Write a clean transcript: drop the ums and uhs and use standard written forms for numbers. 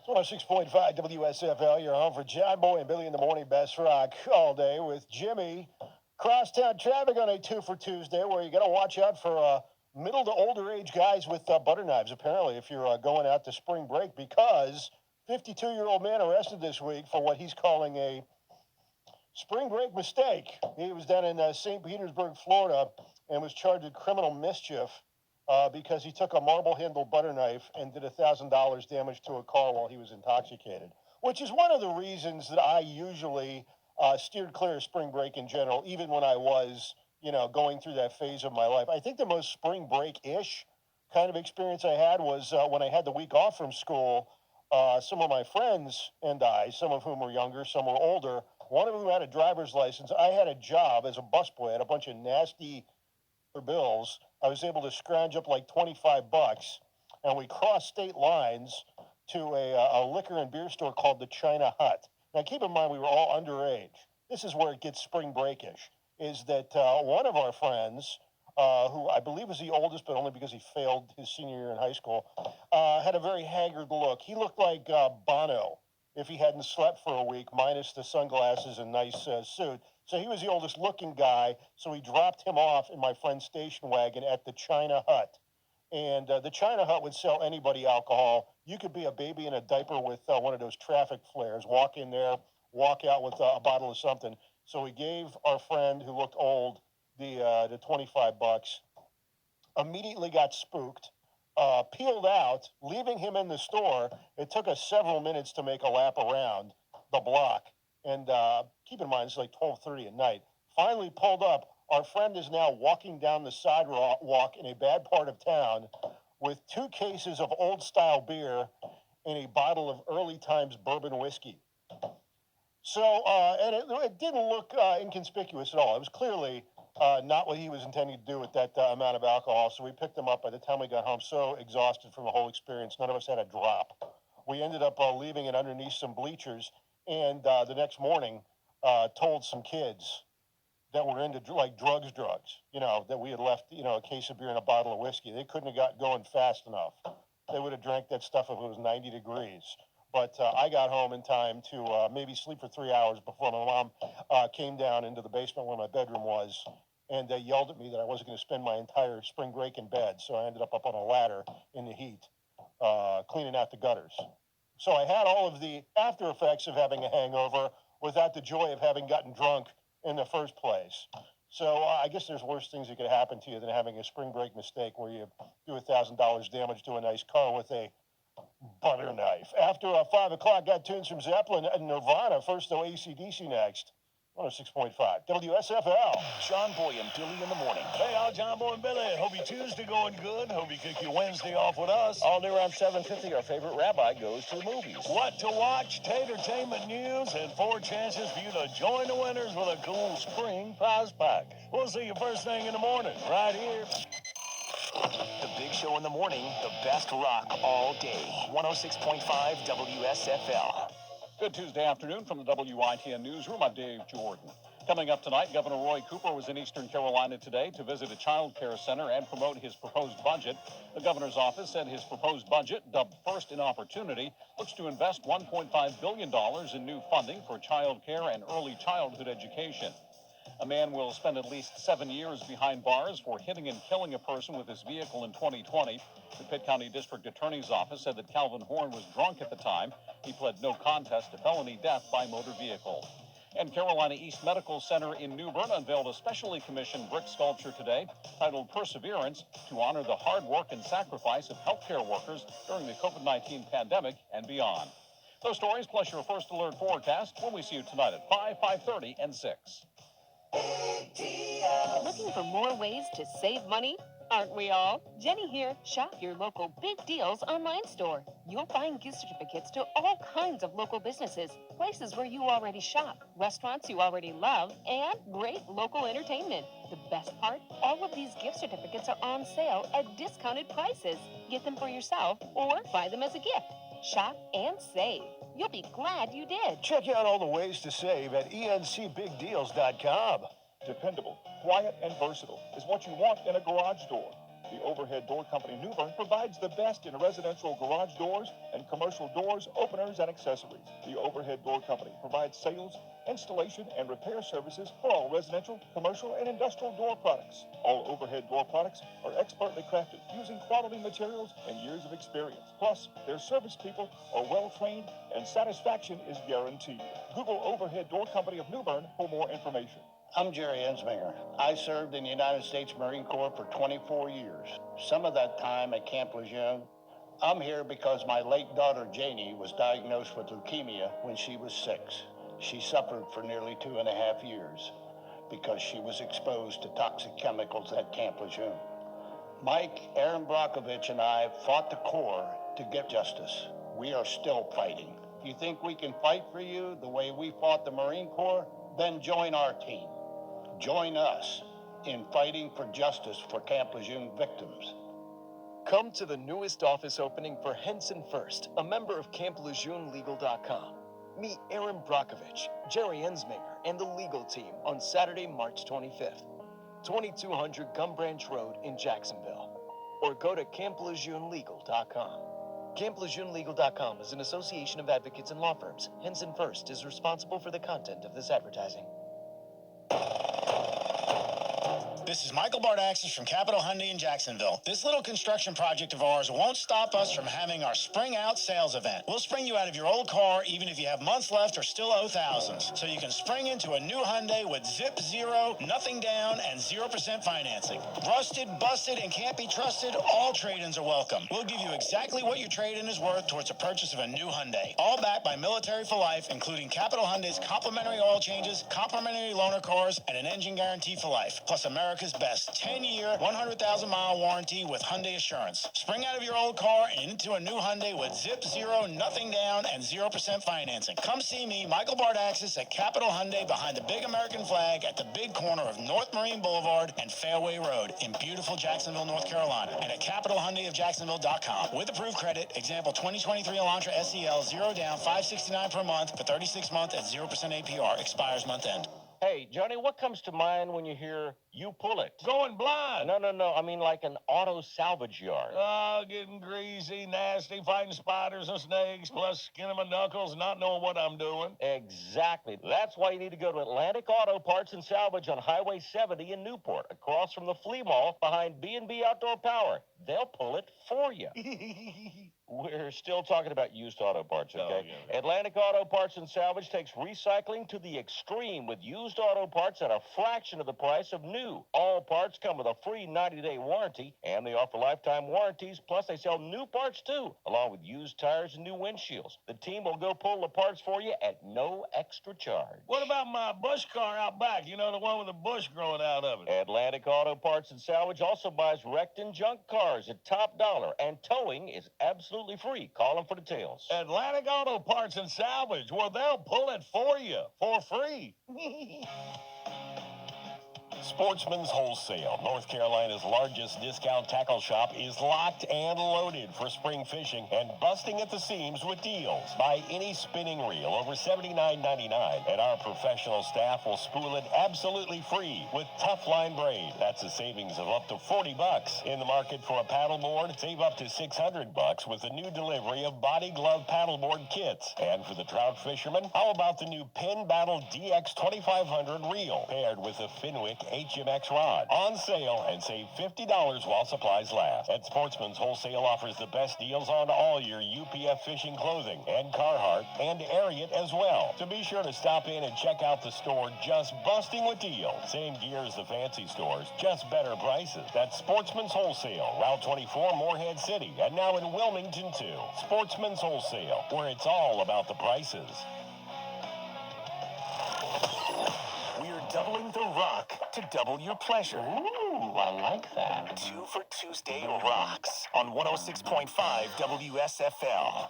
106.5 WSFL, you're home for John Boy and Billy in the Morning, best rock all day with Jimmy. Crosstown Traffic on a 2 for Tuesday, where you got to watch out for middle to older age guys with butter knives, apparently, if you're going out to spring break, because 52-year-old man arrested this week for what he's calling a spring break mistake. He was down in St. Petersburg, Florida, and was charged with criminal mischief because he took a marble-handled butter knife and did $1,000 damage to a car while he was intoxicated, which is one of the reasons that I usually steered clear of spring break in general, even when I was, going through that phase of my life. I think the most spring break-ish kind of experience I had was when I had the week off from school. Some of my friends and I, some of whom were younger, some were older, one of whom had a driver's license. I had a job as a busboy. I had a bunch of nasty bills. I was able to scrounge up like $25, and we crossed state lines to a liquor and beer store called the China Hut. Now, keep in mind, we were all underage. This is where it gets spring breakish, is that one of our friends, who I believe was the oldest, but only because he failed his senior year in high school, had a very haggard look. He looked like Bono if he hadn't slept for a week, minus the sunglasses and nice suit. So he was the oldest looking guy, so we dropped him off in my friend's station wagon at the China Hut. And the China Hut would sell anybody alcohol. You could be a baby in a diaper with one of those traffic flares, walk in there, walk out with a bottle of something. So we gave our friend who looked old the $25, immediately got spooked, peeled out, leaving him in the store. It took us several minutes to make a lap around the block. And keep in mind, it's like 12:30 at night. Finally pulled up. Our friend is now walking down the sidewalk in a bad part of town with 2 cases of old-style beer and a bottle of early times bourbon whiskey. So, and it didn't look inconspicuous at all. It was clearly not what he was intending to do with that amount of alcohol. So we picked him up. By the time we got home, so exhausted from the whole experience, none of us had a drop. We ended up leaving it underneath some bleachers. And the next morning, told some kids that were into drugs, that we had left, a case of beer and a bottle of whiskey. They couldn't have got going fast enough. They would have drank that stuff if it was 90 degrees. But I got home in time to maybe sleep for 3 hours before my mom came down into the basement where my bedroom was and yelled at me that I wasn't going to spend my entire spring break in bed. So I ended up on a ladder in the heat, cleaning out the gutters. So I had all of the after effects of having a hangover without the joy of having gotten drunk in the first place. So I guess there's worse things that could happen to you than having a spring break mistake where you do $1,000 damage to a nice car with a butter knife. After 5 o'clock, got tunes from Zeppelin and Nirvana. First, though, AC/DC next. 106.5 WSFL. John Boy and Billy in the Morning. Hey, y'all, John Boy and Billy. Hope your Tuesday going good. Hope you kick your Wednesday off with us. All day around 7:50, our favorite rabbi goes to the movies. What to watch, entertainment news, and 4 chances for you to join the winners with a cool spring prize pack. We'll see you first thing in the morning, right here. The Big Show in the Morning, the best rock all day. 106.5 WSFL. Good Tuesday afternoon from the WITN Newsroom. I'm Dave Jordan. Coming up tonight, Governor Roy Cooper was in Eastern Carolina today to visit a child care center and promote his proposed budget. The governor's office said his proposed budget, dubbed First in Opportunity, looks to invest $1.5 billion in new funding for child care and early childhood education. A man will spend at least 7 years behind bars for hitting and killing a person with his vehicle in 2020. The Pitt County District Attorney's Office said that Calvin Horn was drunk at the time. He pled no contest to felony death by motor vehicle. And Carolina East Medical Center in New Bern unveiled a specially commissioned brick sculpture today titled Perseverance to honor the hard work and sacrifice of healthcare workers during the COVID-19 pandemic and beyond. Those stories plus your first alert forecast when we see you tonight at 5, 5:30, and 6. Looking for more ways to save money? Aren't we all? Jenny here. Shop your local Big Deals online store. You'll find gift certificates to all kinds of local businesses, places where you already shop, restaurants you already love, and great local entertainment. The best part? All of these gift certificates are on sale at discounted prices. Get them for yourself or buy them as a gift. Shop and save. You'll be glad you did. Check out all the ways to save at encbigdeals.com. Dependable, quiet, and versatile is what you want in a garage door. The Overhead Door Company New Bern provides the best in residential garage doors and commercial doors, openers, and accessories. The Overhead Door Company provides sales, installation, and repair services for all residential, commercial, and industrial door products. All overhead door products are expertly crafted using quality materials and years of experience. Plus, their service people are well-trained and satisfaction is guaranteed. Google Overhead Door Company of New Bern for more information. I'm Jerry Ensminger. I served in the United States Marine Corps for 24 years, some of that time at Camp Lejeune. I'm here because my late daughter Janie was diagnosed with leukemia when she was 6. She suffered for nearly 2.5 years because she was exposed to toxic chemicals at Camp Lejeune. Mike, Aaron Brockovich, and I fought the Corps to get justice. We are still fighting. You think we can fight for you the way we fought the Marine Corps? Then join our team. Join us in fighting for justice for Camp Lejeune victims. Come to the newest office opening for Henson First, a member of CampLegionLegal.com. Meet Aaron Brockovich, Jerry Ensminger, and the legal team on Saturday, March 25th, 2200 Gum Branch Road in Jacksonville. Or go to CampLegionLegal.com. CampLegionLegal.com is an association of advocates and law firms. Henson First is responsible for the content of this advertising. This is Michael Bardaxis from Capital Hyundai in Jacksonville. This little construction project of ours won't stop us from having our Spring Out sales event. We'll spring you out of your old car even if you have months left or still owe thousands. So you can spring into a new Hyundai with zip zero, nothing down, and 0% financing. Rusted, busted, and can't be trusted, all trade-ins are welcome. We'll give you exactly what your trade-in is worth towards the purchase of a new Hyundai. All backed by Military for Life, including Capital Hyundai's complimentary oil changes, complimentary loaner cars, and an engine guarantee for life. Plus America's best 10-year, 100,000-mile warranty with Hyundai Assurance. Spring out of your old car and into a new Hyundai with zip zero, nothing down, and 0% financing. Come see me, Michael Bardaxis, at Capital Hyundai behind the big American flag at the big corner of North Marine Boulevard and Fairway Road in beautiful Jacksonville, North Carolina, and at CapitalHyundaiofJacksonville.com. With approved credit, example 2023 Elantra SEL, 0 down, $569 per month for 36 months at 0% APR. Expires month end. Hey, Johnny, what comes to mind when you hear you pull it? Going blind. No. I mean like an auto salvage yard. Oh, getting greasy, nasty, fighting spiders and snakes, plus skinning my knuckles, not knowing what I'm doing. Exactly. That's why you need to go to Atlantic Auto Parts and Salvage on Highway 70 in Newport, across from the flea mall behind B&B Outdoor Power. They'll pull it for you. We're still talking about used auto parts, okay? Oh, yeah. Atlantic Auto Parts and Salvage takes recycling to the extreme with used auto parts at a fraction of the price of new. All parts come with a free 90-day warranty, and they offer lifetime warranties, plus they sell new parts too, along with used tires and new windshields. The team will go pull the parts for you at no extra charge. What about my bush car out back? You know, the one with the bush growing out of it. Atlantic Auto Parts and Salvage also buys wrecked and junk cars at top dollar, and towing is absolutely free. Call them for details. Atlantic Auto Parts and Salvage. Well, they'll pull it for you for free. Sportsman's Wholesale, North Carolina's largest discount tackle shop, is locked and loaded for spring fishing and busting at the seams with deals. Buy any spinning reel over $79.99, and our professional staff will spool it absolutely free with tough line braid. That's a savings of up to $40. In the market for a paddleboard, save up to $600 with the new delivery of body glove paddleboard kits. And for the trout fisherman, how about the new Penn Battle DX 2500 reel paired with a Fenwick HMX rod? On sale, and save $50 while supplies last. At Sportsman's Wholesale offers the best deals on all your UPF fishing clothing, and Carhartt and Ariat as well. So be sure to stop in and check out the store just busting with deals. Same gear as the fancy stores, just better prices. That's Sportsman's Wholesale, Route 24, Morehead City, and now in Wilmington too. Sportsman's Wholesale, where it's all about the prices. We're doubling the rock to double your pleasure. Ooh, I like that. 2 for Tuesday rocks on 106.5 WSFL.